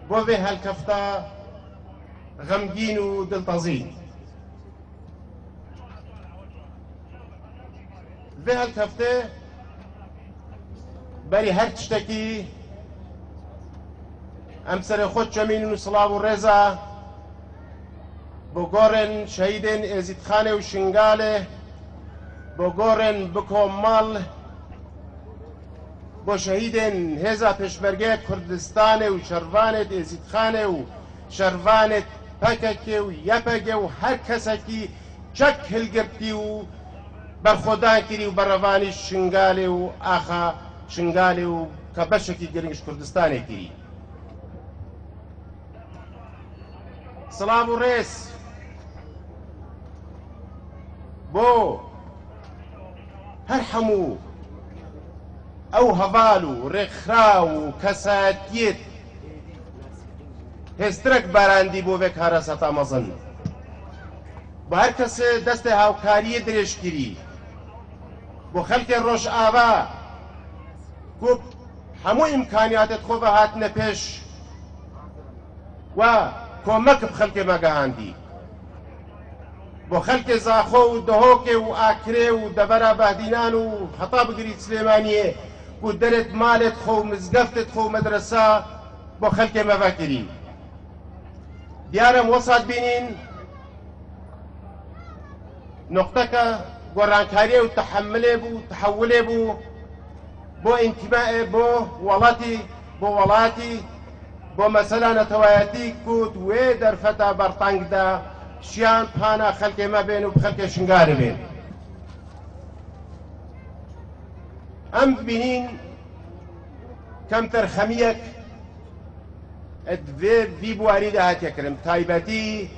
بۆ vê helkefta غەمگین و دڵتەزین. vê helkeftê berî her tiştekî em serê xwe çemînin û silav û rêza بۆ گۆڕên şehîdên Êzîdxanê û Şingalê، بۆ گۆڕên bi Komal، بۆ şehîdên Hêza Pêşmergeya Kurdistanê û şervanê Êzîdxanê û şervanê PKK û YPG û her kesekî çek hilgirtî û berxwedan kirî û berevانî Şingalê û axa Şingalê û ke beşekî giring ji Kurdistanê kirî. Silav û rêz بۆ هەر هەموو ئەو هەڤال و ڕێکخرا و کەسایەتیەت هێزترێک باراندی بۆ vê kara seta mezin. بۆ هەر کەسێ destê hawkariyê dirêj kirî، بۆ xelkê Rojava ku hemû imkaniyatê xwe ve hatine pêş we komek bi xelkê me gihandî. بۆ خەلکێ زاخۆ و دهۆکێ و ئاکرێ و دەبەرە بەهدینان و هەتا بگری سلێمانیە و دەرێت مالێت خۆ و مزگەفتت خۆ و مەدرسە بۆ خەلکێ مەڤەکری. دیارم وەسات بینین نقطەکە گۆڕانکاریە و تەحملێ بوو تەحولێ بوو بۆ ئینتیمائێ بۆ وڵاتی بۆ مەسەلا نەتەوایەتی کوت وێ دەرفەتە بەرتەنگدا شیان پانا خەلکێ مەبێن و خەلکێ شنگارە بێن. ئەم ببینین کەمتر خەمیەک vê buwarî de hatiye kirin taybetî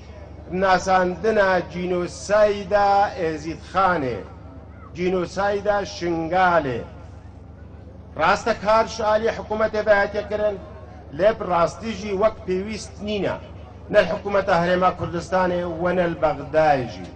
nasandina cînosayda Êzîdxanê، cînosayda Şingalê. Rastekar ji aliyê hikûmetê ve hatiye kirin lê bi rastî jî wek pêwîst nîne، ne li hikûmeta Herêma Kurdistanê we ne li Bexdayê jî.